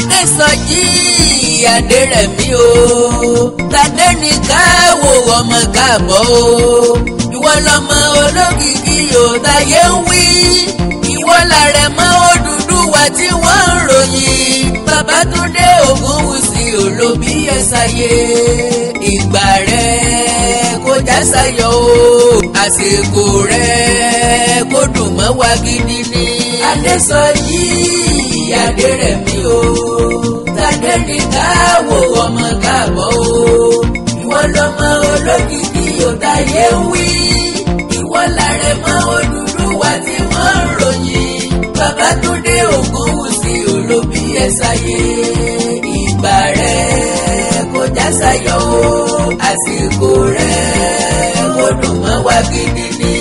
Adésọjí Adérẹ̀mí o tàdé ní ká wò ọmọ káàbọ̀ o ìwọ lọmọ olókìkí o táyé ń wí ìwọ làrẹ̀mọ Odùduwà tí wọ́n ń ròyìn Babátúndé Ògúnwùsì olóbí ẹ̀sáyé ìgbà rẹ̀ kó jásayọ̀ o àsìkò rẹ̀ kó dùn mọ́ wa gidi ni. Adésọjí Adérẹ̀mí o tàdé ní ká wò ọmọ káàbọ̀ o ìwọ lọmọ olókìkí o táyé ń wí ìwọ làrẹ̀mọ Odùduwà tí wọ́n ń ròyìn Babátúndé Ògúnwùsì olóbí ẹ̀sáyé ìgbà rẹ̀ kó jásayọ̀ o àsìkò rẹ̀ kó dùn mọ́ wa gidi ni.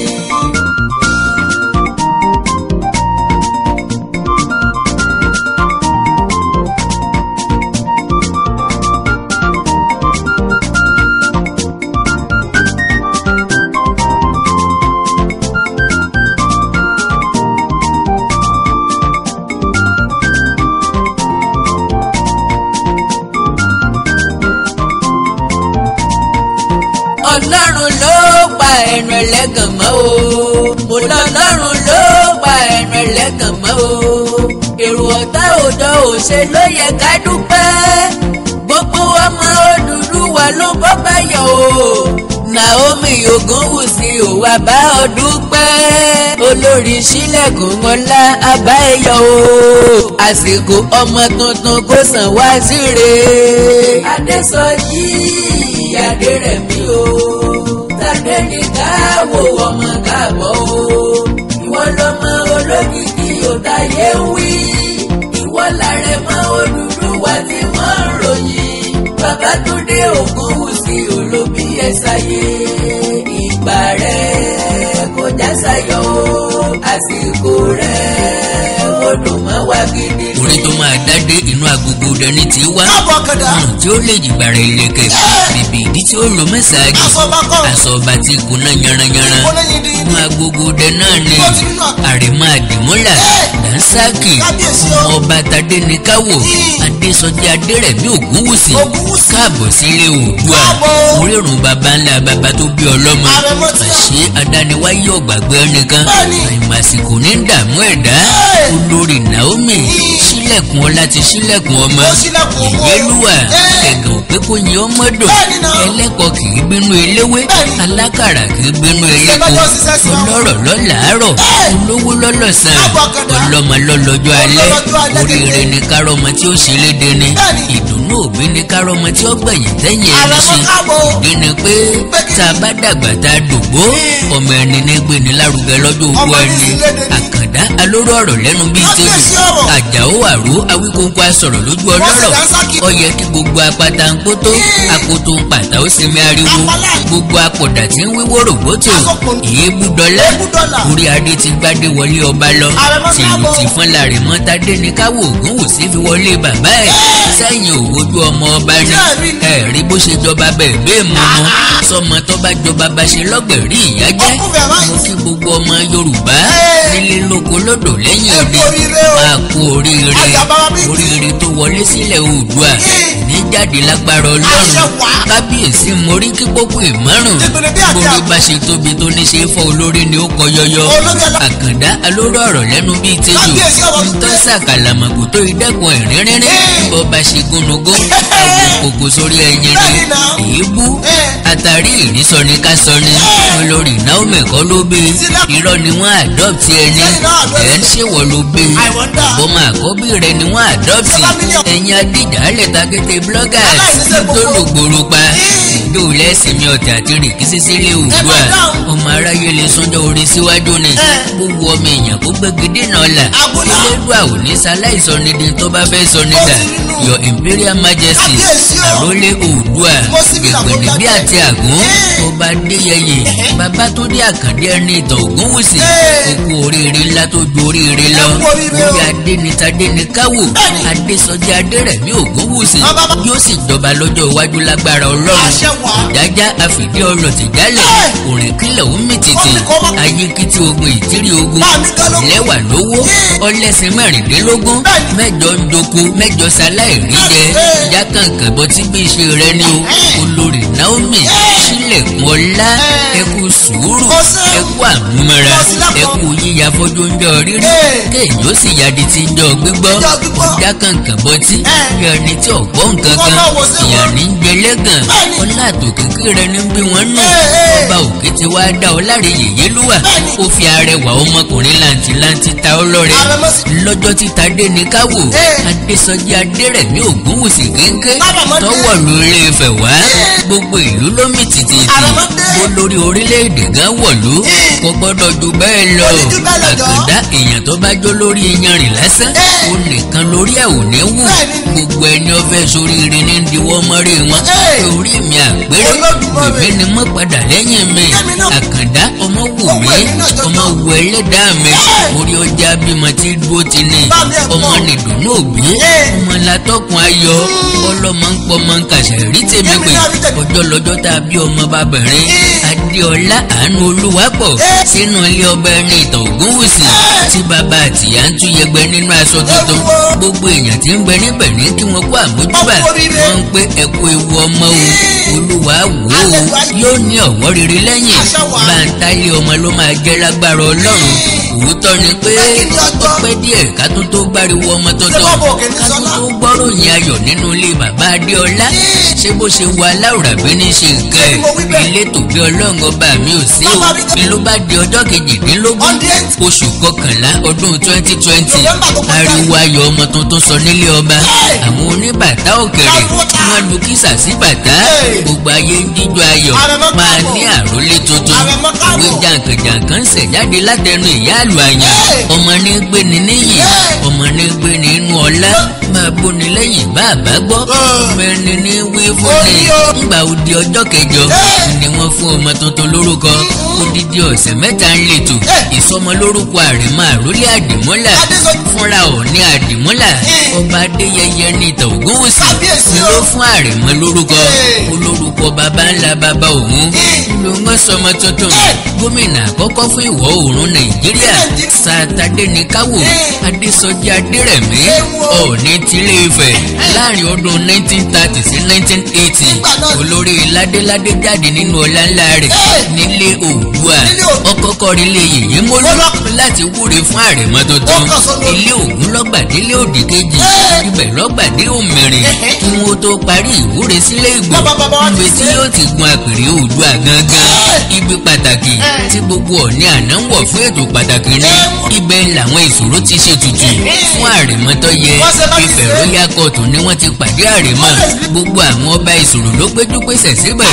Ọlọ́run ló pa ẹnu ẹlẹ́gàn mọ́ o mo lọ́lọ́run ló pa ẹnu ẹlẹ́gàn mọ́ o èrò ọ̀tá òdò òṣè ló yẹ ká dúpẹ́ gbogbo ọmọ Odùduwà ló bọ́ báyọ̀ o Naomi Ògúnwùsì ò wá bá ọ dúpẹ́ olórí sílẹ̀kùn ọlá abá ẹ̀yọ̀ o àsìkò ọmọ tuntun kò sàn wá síre. Adésọjí Adérẹ̀mí o tàdé ní ká wò ọmọ káàbọ̀ o ìwọ lọmọ olókìkí o táyé ń wí ìwọ làrẹ̀mọ Odùduwà tí wọ́n ń ròyìn Babátúndé Ògúnwùsì olóbí ẹ̀sáyé ìgbà rẹ̀ kó jásayọ̀ o àsìkò rẹ̀ kó dùn mọ́ wa gidi. orí tó máa dádé inú agogo dání tí wá ọ̀run tí ó lè jìgbà rẹ̀ ìlẹ̀kẹ̀ bèbè ìdí tí ó lò mẹ́sàájì aṣọ ọba tí kò náà yanranyanran inú agogo dẹ náà ni àrẹ̀mọ àdìmúlà dánsákì ọmọ ọba tàdé ní káwò Adésọjí Adérẹ̀mí Ògúnwùsì káàbọ̀ sílé Oòduà orírun baba ńlá baba tó bí ọlọ́mọ àṣé adániwáyé ọ̀gbàgbé ẹnìkan àìmàsìkò ní dààmú ẹ̀dá olórí Naomi sílẹ̀kùn ọlá ti sílẹ̀kùn ọmọ ìyẹ́lúwà ẹ̀gàn òpé kò yin ọmọ dùn ẹlẹ́kọ̀ọ́ kì í bínú eléwé alákàrà kì í bínú eléko ọlọ́rọ̀ lọ́làárọ̀ olówó lọ́lọ́sàn ọlọ́mọ lọ́lọ́jọ́ alẹ́ oríire ni kárọ́mọ tí ó ṣe léde ni ìdùnnú òbí ni kárọ́mọ tí ó gbẹ̀yìn tẹ́yìn ẹni ṣe ìdí ni pé tá a bá dàgbà tá a dògbó ọmọ ẹni ní gbé ní lárugẹ lọ́jọ́ òkú ẹni àkàndá alóró ọ̀rọ̀ lẹ́nu bíi tẹ́lẹ̀ àjàó àró awíkóńkó asọ̀rọ̀ lójú ọlọ́rọ̀ ó yẹ kí gbogbo apáta ń kótó akoto ń pàtà ó sinmi ariwo gbogbo apọ̀dà tí ń wíwó rògbòtò èébú dọ́là orí adé ti gbádé wọlé ọba lọ tìlù ti fọ́n láre mọ́tádé ní káwọ́ Ògúnwùsì fi wọlé bàbá ẹ̀ sẹ́yìn òwojú ọmọ ọba ní ẹ̀rí bó ṣe jọba bẹ́ẹ̀ bẹ́ẹ̀ mọ́mọ́ sọmọ tó bá jọba bá ṣe lọ́gbẹ̀rí ìyá jẹ́ mo kí gbogbo ọmọ Yorùbá nílé lóko lódò lẹ́yìn òde máa kú oríire tó wọlé sílẹ̀ Oòduà ní jáde lágbára Ọlọ́run kábíyèsí morí kí pópó ìmọ̀ràn borí bá ṣe tóbi tó ní ṣe fọ́ olórí ni ó kọ yọyọ àkàndá alóró ọ̀rọ̀ lẹ́nu bíi tẹ́jọ́ ntọ́ sàkàlàmọ̀kò tó ìdẹ́kun ẹ̀rínrín bọ́ bá ṣe gúnugún àwọn kòkò sórí ẹyin ni èébú àtàrí ìrísọ ni ká sọ ni olórí Naomi kọ́ ló bí irọ́ ni wọ́n adopt ẹni ẹ̀ ń ṣèwọ̀ ló bí ọmọ àkọ́bí rẹ̀ ni wọ́n adopt ẹ̀yin adíjàálẹ̀ takété bloggers tó lògbòrò pa ìdó lẹ́sìn mi ọ̀tẹ̀ àti rìkísí sílé Oòduà ọmọ aráyé lè sọ́jọ́ orí síwájú ni gbogbo ọmọ èèyàn kó gbégidé náà là Elédùà ò ní sáláìsọ nídìí tó bá fẹ́ sọ nígbà Your Imperial Majesty àrólé Oòduà gbẹ̀gbẹ̀dẹ̀ bí àti àgún ọba Adéyẹyè Babátúndé Àkàndé ẹni ìtàn Ògúnwùsì okú oríire ńlá tó ju oríire lọ orí adé ni tadé ni káwò Adésọjí Adérẹ̀mí Ògúnwùsì yóò sì jọba lọ́jọ́ iwájú lágbára Ọlọ́run ìdájá àfìdí ọ̀rọ̀ ti jálẹ̀ òrìn kílẹ̀ ó mì tètè ayé kìtì ogun ìtírí ogun mẹ́rìndínlógún lẹ́wà lówó ọlẹ́sìn mẹ́rìndínlógún mẹ́jọ ń doko mẹ́jọ ṣaláìrí jẹ jákàǹkàn bọ́ tí bí ṣe rẹ ni o olórí Naomi sílẹ̀kùn ọlá ẹkú sùúrù ẹkú àmúmọ́ra ẹkú yíya fọ́jú ń jọ rírí kéèyàn ó sì yádi tí ń jọ gbígbọ́ jákàǹkàn bọ́ tí bí ẹni tí ọ̀gbọ́ nǹkan kan ìyá ní ń jẹ lẹ́gàn ọlá àtòkèké rẹ ní bí wọ́n nù ọba òkè ti wá dá ọ láre yèyé lúwà ó fi arẹwà ọmọkùnrin làǹtìlanti ta ọ lọ́rẹ lọ́jọ́ títa dé ní káwò Adésọjí Adérẹ̀mí Ògúnwùsì kéńké tọwọ́ lórí Ifẹ̀ wá gbogbo ìlú ló mì tìtìtì bó lórí orílẹ̀-èdè gan wọ̀lú kò gbọ́dọ̀ ju bẹ́ẹ̀ lọ àkàndá èèyàn tó bá jó lórí iyanrìn lásán ó nìkan lórí ẹ̀ ò ní wù gbogbo ẹni ọfẹ́ sórí irin ní diwọ́ mọ́rí wọn orí mi àpérè bèbè ni mo padà lẹ́yìn mi àkàndá ọmọ wù mí ọmọ wù ẹlẹ́dàá mi orí ọjà bímọ tí dúró ti ní ọmọ nìdùnnú òbí ọmọ látọkùn ayọ̀ ọlọ́mọ ń pọ̀ mọ́ ń kàṣẹ̀ rí tèmi pé ọjọ́ lọ́jọ́ tá a bí ọmọ bàbẹ̀rin Adéọlá Àánú Olúwapọ̀ sínú ilé ọba ẹni ìtàn Ògúnwùsì tí bàbá àtìyá ń tún yẹgbẹ́ nínú aṣọ tuntun gbogbo èèyàn tí ń bẹ níbẹ̀ ní kí wọ́n kó àmójúbà wọ́n ń pé ẹ̀kú ewu ọmọ o Olúwa wò ó yóò ní ọ̀wọ́ rere lẹ́yìn báńtálẹ̀ ọmọ ló máa jẹ́ lágbára Ọlọ́run òótọ́ ni pé ó pẹ́ díẹ̀ ká tó tó gbáriwo ọmọ tuntun ká tó tó gbọ́ròyìn ayọ̀ nínú ilé bàbá Adéọlá ṣé bó ṣe wọ aláwùrà bí ní ṣe nǹkan ẹ̀ ilé tòbí Ọlọ́run ọba mi ò sí o ni ló bá di ọjọ́ kejìdínlógún oṣù kọkànlá ọdún 2020 ariwo ayọ̀ ọmọ tuntun sọ nílé ọba àwọn oníbàtà òkèrè wọ́n lu kísà sí bàtà gbogbo ayé ń jíjó ayọ̀ máa ní àrólé tuntun ìwé jàǹkànjàǹkàn ń ṣẹ̀ jáde látẹnu ìyá àlù àyàn ọmọ ní gbé ni níyì ọmọ ní gbé ni inú ọlá máa bóni lẹ́yìn bá àbá gbọ́ ọmọ ẹni ní wí fún ni ńgbà òdi ọjọ́ kẹjọ ni wọ́n fún ọmọ tuntun lórúkọ odidi ọ̀sẹ̀ mẹ́ta ń lètò ìsọmọ lórúkọ àrèmọ àrólé àdìmọ́là fúnra Ọọ̀ni àdìmọ́là ọba Adéyẹyẹ ní ìtàn Ògúnwùsì ni ló fún àrèmọ lórúkọ olórúkọ baba ńlá baba òun ló ń sọmọ tuntun gómìnà àkọ́kọ́ fún ìwọ̀ oòrùn Nàìjíríà Sàtàdé ní káwò Adésọjí Adérẹ̀mí Ọọ̀ni tilé Ifẹ̀ láàrin ọdún 1930 sí 1980 olórí ládéládé jáde nínú ọlá ńlá rẹ̀ nílé Oòduà ọkọ̀ọ̀kọ̀ ilé yèyé mólú láti wúre fún àrẹ̀mọ tuntun ilé Ògún lọ́gbàdélé òdì kejì ibẹ̀ lọ́gbàdé òmìnirin kí wọ́n tó parí ìwúre sílé Ìgbò ibi tí yóò ti gun àpèrè Oòduà gangan ibi pàtàkì tí gbogbo Ọọ̀ni àná ń wọ̀ fún ètò pàtàkì ní ibẹ̀ làwọn ìṣòro ti ṣe tutù fún àrẹ̀mọ tó yẹ Ifẹ̀ Royal Court ni wọ́n ti pàdé àrẹ̀mọ gbogbo àwọn ọba ìṣòro ló péjú pésẹ̀ síbẹ̀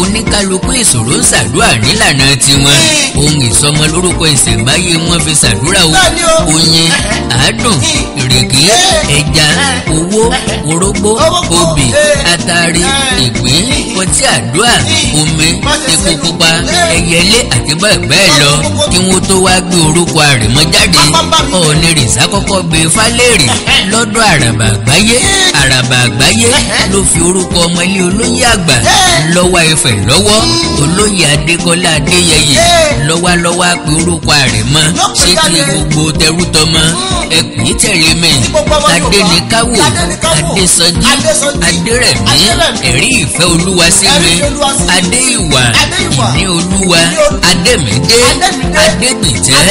oníkálukú ìṣòro ń ṣàdúrà nílànà tiwọn ohun ìsọmọ lórúkọ ìṣẹ̀ǹbáyé wọn fi ṣàdúrà o oyin àádùn ìrèké ẹja owó orógbó obì atari ìgbín ọtí àdúrà omi epo pupa ẹyẹlé àti bẹ́ẹ̀ bẹ́ẹ̀ lọ kí wọ́n tó wá gbé orúkọ àrẹ̀mọ jáde Ọọ̀ni rìsá kọ́kọ́ gbé fálẹ́rì lọ́dọ̀ àràbà àgbáyé ló fi orúkọ ọmọ ilé olóyè àgbà lọ́wọ́ Ifẹ̀ lọ́wọ́ olóyè Adékọ́lá Adéyẹyè lọ́wọ́ pé orúkọ àrẹ̀mọ ṣé kí gbogbo tẹrútọmọ ẹkùn tẹ̀lé mi Adéníkáwò Adésọjí Adérẹ̀mí ẹ̀rí ìfẹ́ olúwa sí mi Adéìwà ìní olúwa Adémídé Adégbìtẹ́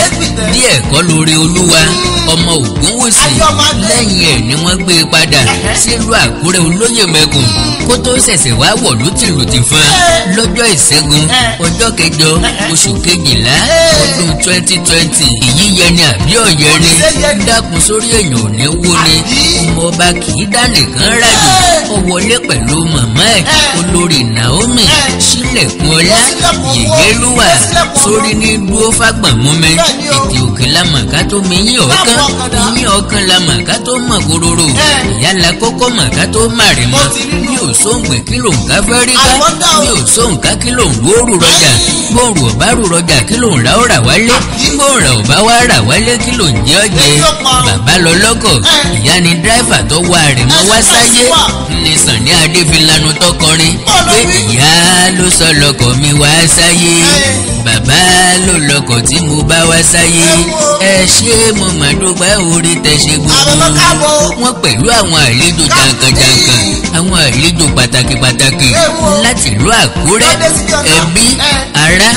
díẹ̀ kọ́ lórí olúwa ọmọ Ògúnwùsì lẹ́yìn ẹ̀ ni wọ́n gbé e padà sílùú Àkúrẹ́ olóyè mẹ́kùn kó tó ṣẹ̀ṣẹ̀ wá wọ̀lú tìlùtì fún lọ́jọ́ ìṣẹ́gun ọjọ́ kẹjọ oṣù kejìlá ọdún 2020 ìyíyẹni àbí ọ̀yẹ́ni dákun sórí èèyàn ò ní wó ni ọmọ ọba kì í dá nìkan rájò ó wọlé pẹ̀lú màmá ẹ̀ olórí Naomi sílẹ̀kùn ọlá yèyé lúwà sórí ní dúró fágbọ̀n mú mi ètè òkè lámà mọ̀ ká tó mi yín ọ̀kan yín ọ̀kan la mọ̀ ká tó mọ̀ kóróró ìyá la kọ́kọ́ mọ̀ ká tó má rè mọ́ bí ò sóǹgbè kí ló ń ká fẹ́ rí ká bí ò sóǹká kí ló ń wóoru rọjà bóòrù ọ̀bá rù rọjà kí ló ń ra ó rà wálé bóòrù ọ̀bá wá rà wálé kí ló ń jẹ́ ọ̀jẹ̀ bàbá lọ lọ́kọ̀ ìyá ni dráìfà tó wá rè mọ́ wá sáyé ní Sàní Adé fi lanu tọkọrin pé ìyá ló sọ lọ́kọ̀ mi wá sáyé bàbá ló lọ́kọ̀ tí mo bá wá sáyé ẹ ṣé mo mà dúpẹ́ orí tẹ̀sẹ̀ gbogbo wọn pẹ̀lú àwọn àlejò jàǹkànjàǹkàn àwọn àlejò pàtàkì láti ìlú Àkúrẹ́ ẹbí ará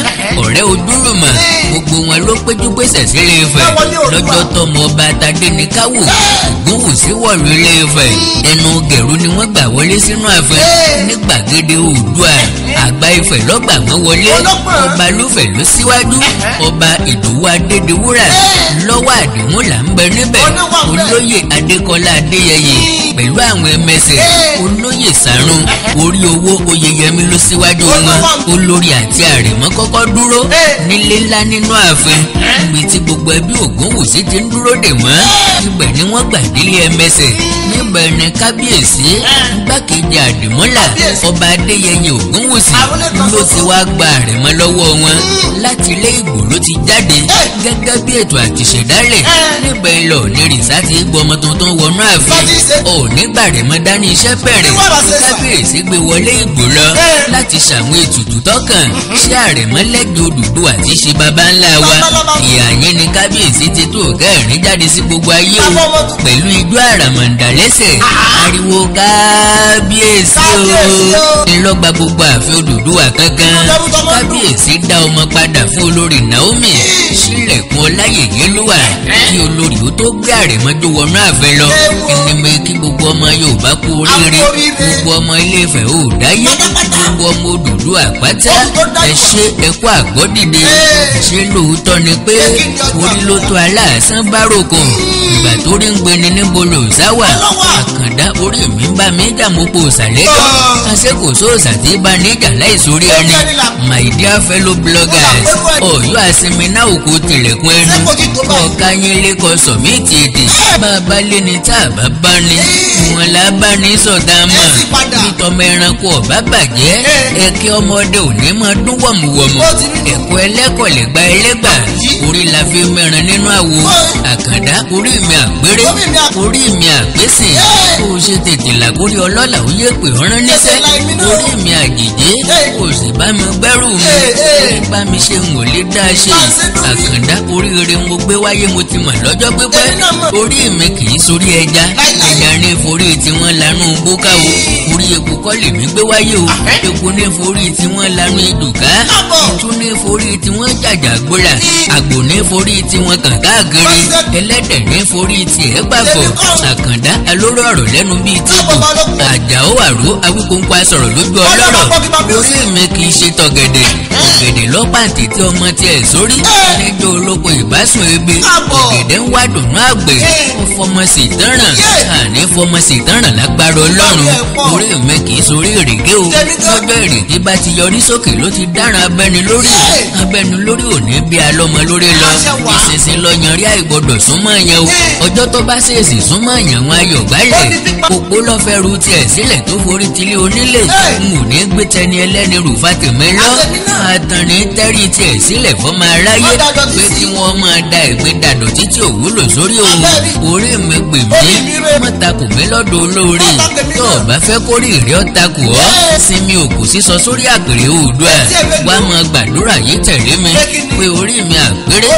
ọ̀rẹ́ ojúlùmọ̀ gbogbo wọn ló péjú pèsè sílé Ifẹ̀ lọ́jọ́ tọmọ ọba Tadéníkáwò Ògúnwùsí wọ̀lú Ilé Ifẹ̀ ẹnu gẹ̀rú ni wọ́n gbà wọlé sínú ààfin ní gbàgede Oòduà Àgbà Ifẹ̀ lọ́gbà wọn wọlé ọba Lúfẹ̀ ló síwájú ọba Ìdòwú Adédiwúrà lọ́wọ́ àdìmúlà ń bẹ níbẹ̀ olóyè Adékọlá Adéyẹyè pẹ̀lú àwọn ẹmẹsẹ̀ olóyè Sàrùn orí owó Oyèyẹmí ló síwájú wọn olórí àti àrẹ̀mọ kọ́kọ́ dúró nílé ńlá nínú ààfin níbi tí gbogbo ẹbí Ògúnwùsí ti ń dúró dè wọ́n ibẹ̀ ni wọ́n gbà délé ẹmẹsẹ̀ níbẹ̀ ni kábíyèsí igbákejì àdìmúlà ọba Adéyẹyè Ògúnwùsí ló ti wá gba àrẹ̀mọ lọ́wọ́ wọn láti ilé Ìgbò ló ti jáde gẹ́gẹ́ bí ètò àtìṣẹ̀dálẹ̀ níbẹ̀ lọ ní rìsá ti gbọ́ ọmọ tuntun wọnú ààfin òní gbàrẹ̀mọ dání iṣẹ́ bẹ̀rẹ̀ kábíyèsí gbé wọlé Ìgbò lọ láti ṣàwọn ètùtù tọkàn ṣé àrẹ̀mọ lẹ́gbẹ̀ẹ́ Odùduwà tí ṣe baba ńlá wa ìhà yẹn ni kábíyèsí ti tó kẹrin jáde sí gbogbo ayé o pẹ̀lú ijó àràmàǹdà lẹ́sẹ̀ ariwo kábíyèsí o ńlọgba gbogbo ààfin Odùduwà kankan kábíyèsí dá ọmọ padà fún olórí Naomi sílẹ̀kùn ọláyèyé lúwà kí olórí ó tó gbé àrẹ̀mọ jó wọnú ààfin lọ ẹni kí gbogbo ọmọ Yorùbá kú oríire gbogbo ọmọ Ilé Ifẹ̀ ò dáyé gbogbo ọmọ Odùduwà pátá ẹ ṣé ẹ kú àgbọ́dìde ṣé lóòótọ́ ni pé orí ló tó aláàsán báròkò ìgbà tó rí ń gbéni níbo lò sáwà Àkàndá orí mi bá mi jà mo po òsàlẹ́jọ́ àṣekò sóòsà tí bá níjà láìsórí ẹni my dear fellow bloggers Ọ̀yọ́ àsinmi náà òkú tilẹ̀kùn ẹnu ọ̀ka yín lẹ́kọ̀ọ́ sọ̀mìtì èdè bàbá lé ní tá a bá bá ní wọn là bá ní sọ̀tà mọ̀ nítọ́mọ ẹranko ọ̀bá bàjẹ́ ẹ̀kẹ́ ọmọdé òní máa dún wọ̀mùwọ̀mù ẹ̀kọ́ ẹlẹ́kọ̀ọ́lẹ́gbà ẹlẹ́gbà orí la fi mẹ́rin nínú àwo Àkàndá orí mi àgbéré orí mi àgbésìn kó o ṣe tètè làkórí ọlọ́lá ó yẹ pé ọ̀rán níṣẹ́ orí mi àjèjé kò sì bá mi gbẹ́rù mi bá mi ṣe ń wò lé dá ṣe Àkàndá oríire mo gbé wáyé mo ti mọ̀ lọ́jọ́ pípẹ́ orí mi kì í sórí ẹja ẹja ní forí tí wọ́n lanú bókáwó orí eku kọ́ lèmi gbé wáyé o eku ní forí tí wọ́n lanú ìdùká ìtú ní forí tí wọ́n jàjà gbóra àgbò ní forí tí wọ́n kàn káàkiri ẹlẹ́dẹ̀ ní forí tí ẹ̀ gbàgbọ́ Àkàndá alóró ọ̀rọ̀ lẹ́nu bíi tébù Àjàó Àró Awíkóńkó asọ̀rọ̀ lójú ọlọ́rọ̀ orí mi kì í ṣe tọ̀gẹ̀dẹ̀ ọ̀gẹ̀dẹ̀ lọ́pàtì tí ọmọ tiẹ̀ sórí níjọ́ olóko ìbásùn ebe ọ̀gẹ̀dẹ̀ ń wá dùnú àgbẹ̀ ó fọmọ sí tánràn àní fọmọ sí tánràn lágbára Ọlọ́run orí mi kì í sórí èrèké o lọ́jọ́ èrèké bá ti yọrí sókè ló ti dáràn abẹ́ni lórí òní bí alọ́mọ lórí lọ ìṣẹ̀ṣẹ̀ lọ yanrí àìgbọ́dọ̀ súnmọ́ yẹn o ọjọ́ tó bá ṣèèṣì súnmọ́ yẹn wọn ayọ̀ gbálẹ̀ òpó lọ́fẹ́ ru tiẹ̀ sílẹ̀ tó forí tilé onílé n ò ní gbé tẹni ẹlẹ́ni rù fàtẹ̀mẹ́ lọ àtàní tẹ́rì tiẹ̀ sílẹ̀ fọ́mọ aráyé pé kí wọ́n máa da ẹ̀gbin dàdọ̀ títí òwúlò sórí òun orí mi gbè mí wọ́n takò mí lọ́dọ̀ olóore tó o bá fẹ́ kórè rí ọ́ takò ọ́ sinmi òkú sísọ sórí àpèrè Oòduà wá máa gbàdúrà yìí tẹ̀lé mi pé orí mi àpérè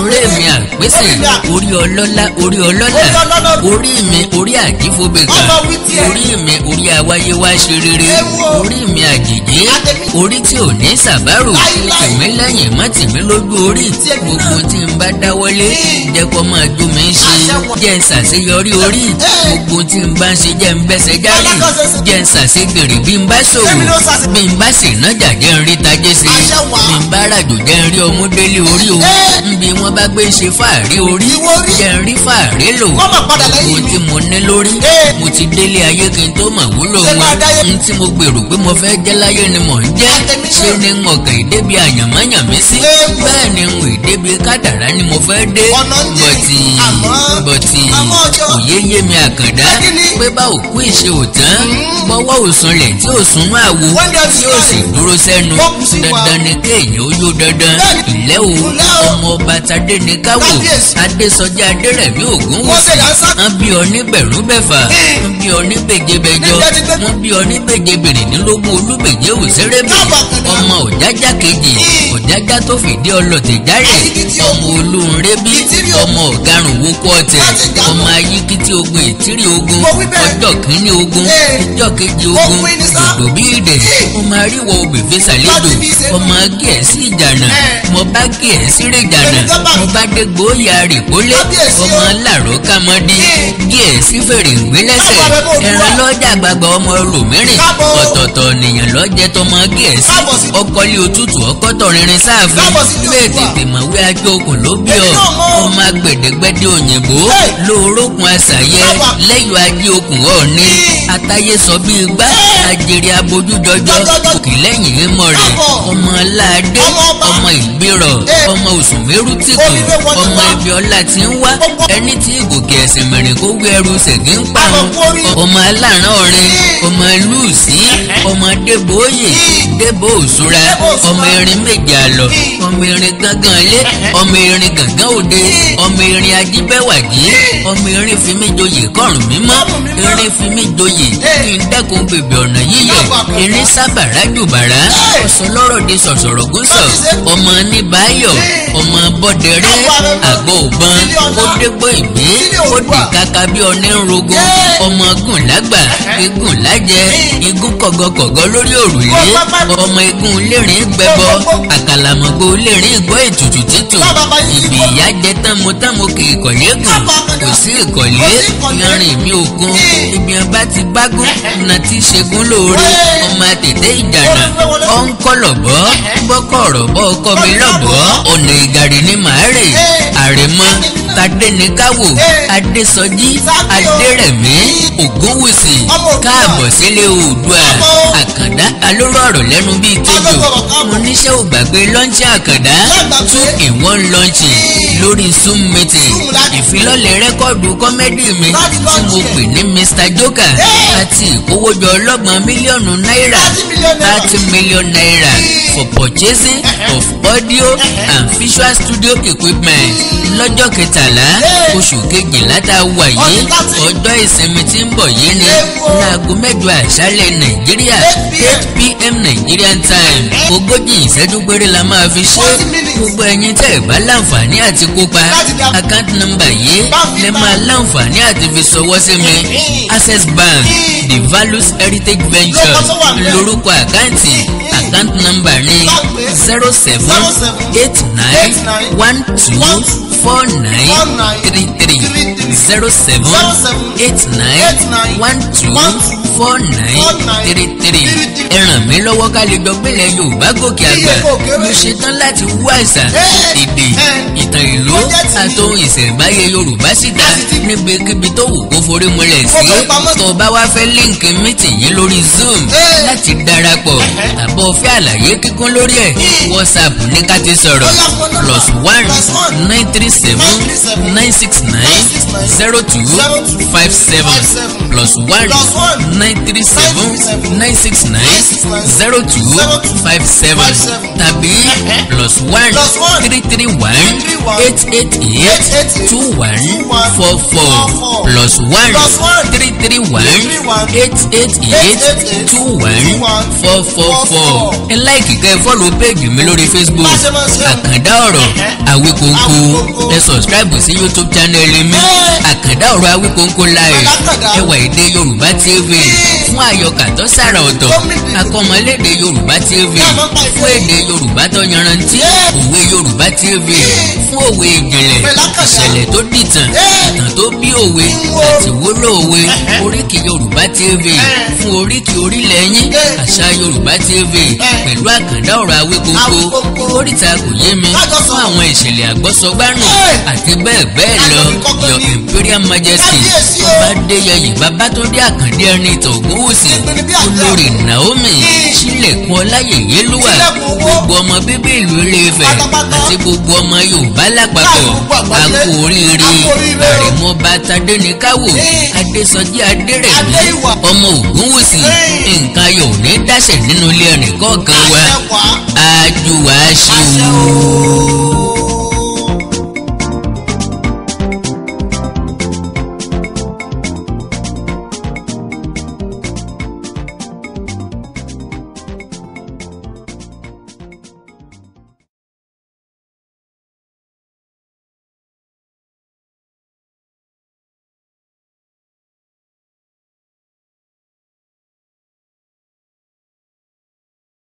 orí mi àpèsè orí ọlọ́lá orí mi orí àjífobèkà orí mi orí awáyé wá ṣe rere orí mi àjèjé orí tí ò ní sàbárò tèmi lẹ́yìn má tèmi lójú orí gbogbo tí n bá dáwọ́lé jẹ́ jẹ́ kó máa jó mi ṣe jẹ́ ń ṣàṣeyọrí orí gbogbo tí n bá ń ṣe jẹ́ ń bẹ́sẹ̀ járí jẹ́ ń ṣàṣegbèrè bí n bá ṣòwò bí n bá sì nájà jẹ́ ń rí tajé ṣe bí n bá ràjò jẹ́ ń rí ọmú délé orí o bí wọ́n bá gbé ṣe fàárí orí jẹ́ ń rí fàárí lò gbogbo tí mo ní lórí mo ti délé ayé kí n tó mọ̀ wúlò wọn n tí mo gbèrò pé mo fẹ́ jẹ́ láyé ni mò ń jẹ́ ṣé ni n ọ̀gàn ìdébi àyànmọ́yànmí sí bẹ́ẹ̀ ni n ìdébi kádàrá ni mo fẹ́ dé bọ̀tì òye yé mi Àkàndá pé bá òkú ìṣe òtán bọ́wọ́ òsùnlẹ̀ tí ò súnmọ́ àwo tí ò sì dúró sẹ́nu dandan ni kéèyàn ó yó dandan ìlẹ́ o ọmọ ọba tadé ní káwò Adésọjí Adérẹ̀mí Ògúnwùsì wọ́n bí ọ ní bẹ̀rún bẹ̀fà wọ́n bí ọ ní bèje bẹjọ wọ́n bí ọ ní bèje bèrèdínlógún olúbèje òsèrébè ọmọ Ọ̀jájá kejì Ọ̀jájá tó fìdí ọlọ́tẹ̀ járè ọmọ Olúnrẹ́bí ọmọ ọ̀garùn wókó ọ̀tẹ̀ ọmọ ayíkítí ogun ìtírí ogun ọjọ́ kìíní ogun ọjọ́ kejì ogun dòdò bí ìdè ọmọ àríwọ̀ obìnrin sàlẹ̀dò ọmọ gẹ̀ẹ́sì ìjànà mo bá gẹ̀ẹ́sì rẹ̀ jànà mo bá dé gbóyà rè kólé ọmọ làró kàmọ́dé gẹ̀ẹ́sì fèrè ìgbélẹ́sẹ̀ ẹran lọ́jà àgbàgbà ọmọ olùmírìn ọ̀tọ̀ọ̀tọ̀ nìyàn lọ́jẹ́ tọmọ gẹ̀ẹ́sì ọkọ̀lé òtútù ọkọ̀tọ̀ rinrin sáàfin bẹ́ẹ̀ tètè mọ̀wé ajé okùn ló bí ọ ọmọ agbẹ̀dẹ̀gbẹ̀dẹ̀ òyìnbó lóorókun àṣàyẹ lẹ́yọ̀ ajé okùn ọ̀ọ́ni àtàyè sọ bí gbá àjèrè abojú jọjọ òkè lẹ́yìn ìmọ̀ rẹ̀ ọmọ aládé ọmọ ìgbérọ̀ ọmọ òsùnmẹ́rù tìkù ọmọ ibi ọlá tí ń wá ẹni tí ìgòkè ẹ̀sìn mẹ́rin kó gbé ẹrù ṣègì ń parun ọmọ aláràn ọ̀rin ọmọ lùsí ọmọ débòóyè débò òṣùra ọmọ erin méje àlọ́ ọmọ erin gángan lé ọmọ erin gángan òde ọmọ erin ajíbẹ́wàjì ọmọ erin fimijoyè kọrùn mímọ́ erin fimijoyè kí n dẹ́kun bèbè ọ̀nà yíyẹ erin sábàrá jùbàrá ọ̀sọ̀lọ́rọ̀ di sọ̀sọ̀rọ̀ gúnṣọ̀ ọmọ níbàáyọ̀ ọmọ bọ́dẹrẹ́ àgọ́ òbọn ó dégbò ìgbé ó dì kaka bí ọní ń rogo ọmọ gùn lágbà igun lájẹ igun kọ̀gọ̀kọ̀gọ̀ lórí òrùlé ọmọ igun lérìn gbẹbọ àkàlàmọ̀gbò lérìn gbọ́ ètùtù títù ìbí ìyá jẹ tánmọ́tánmọ́ kì í kọ̀lé gùn kò sí ìkọ̀lé yanrìn mi òkun ibi ọba ti bágún na ti ṣẹ́gun lóore ọmọ àtẹ̀tẹ̀ ìjànà ọ̀ ń kọ́ lọ̀bọ́ bọ́kọ̀ ọ̀rọ̀ bọ́ ọkọ mi lọ́bọ̀ ọ̀nà ìgàrí ni màá rè àrèmọ Tadéníkáwò Adésọjí Adérẹ̀mí Ògúnwùsì káàbọ̀ sílé Oòduà Àkàndá alóró ọ̀rọ̀ lẹ́nu bíi tẹ́jọ́ mo níṣẹ́ ò gbàgbé lọ́ńchì Àkàndá 2-in-1 lọ́ńchì lórí Zoom meeting ìfilọ́lẹ̀ rẹ́kọ̀dù kọ́mẹ́dì mi tí mo pè ní Mr Joker àti ìkówójọ ọlọ́gbọ̀n mílíọ̀nù náírà 30 million naira for purchasing of audio and visual studio equipment lọ́jọ́ kẹtàlá oṣù kejìlá tá a wà yìí ọjọ́ ìsinmi tí ń bọ̀ yìí ni láago mẹ́jọ àṣálẹ̀ Nàìjíríà 8 p.m. Nigerian time ogójì ìṣẹ́jú péré la máa fi ṣe gbogbo ẹ̀yin tẹ́ ẹ̀ bá láǹfààní àti kópa account number yìí lè máa láǹfààní àti fi ṣọwọ́ sí mi Access Bank The Values Heritage Venture lórúkọ àkáǹtì account number ní 0789124933 ẹ ràn mí lọ́wọ́ ká lè dọ́gbẹ́lẹ̀ Yorùbá gòkè àgbà mo ṣetán láti wú àṣà èdè ìtàn ìlú àtòhun ìṣẹ̀ǹbáyé Yorùbá síta níbikíbi tó wù kó forí múlẹ̀ sí tó bá wá fẹ́ líǹkì mítìn yìí lórí Zoom láti darapọ̀ tàbọ̀ fẹ́ àlàyé kíkún lórí ẹ̀ WhatsApp ní ká ti sọ̀rọ̀ +1 937 969 0257 +1 937 969 0257 tàbí +1 331 888 2144 +1 331 888 2144 ẹ láìkì kẹ́ fọ́lọ̀ péjì mi lórí Facebook Àkàndá ọ̀rọ̀ Àwíkóńkó ẹ sọ̀scribe sí YouTube channel mi Àkàndá ọ̀rọ̀ Àwíkóńkó live ẹwà èdè Yorùbá TV fún àyọkà tó sára ọ̀tọ̀. Akọ́mọlédè Yorùbá TV fún èdè Yorùbá tó yanrantí. Òwe Yorùbá TV fún òwe ìjìnlẹ̀, ìṣẹ̀lẹ̀ tó dìtàn, ìtàn tó bí òwe àti wúlò òwe. Oríkì Yorùbá TV fún oríkì orílẹ̀ yín. Àṣà Yorùbá TV pẹ̀lú àkàndá ọ̀rọ̀ Awíkonko. Oríta kò yé mi fún àwọn ìṣẹ̀lẹ̀ àgbọ́sọgbárùn àti bẹ́ẹ̀ bẹ́ẹ̀ lọ. Your Imperial Majesty Ọba Adéyẹyè Babátúndé Àkàndé Ẹnìtàn Ògúnwùsì Olórí Naomi Sílẹ̀kùn Ọláyẹyẹlúwà, gbogbo ọmọ bíbí ìlú Ilé-Ifẹ̀ àti gbogbo ọmọ Yorùbá lápapọ̀ a kú oríire. Àrẹ̀mọ Bátadéníkáwò Adésọjí Adérẹ̀mí ọmọ Ògúnwùsì, nǹkan ayọ̀ ò ní dáṣẹ̀ nínú ilé ẹnì kọ̀ọ̀kan wa. Àjùwà ṣe wò.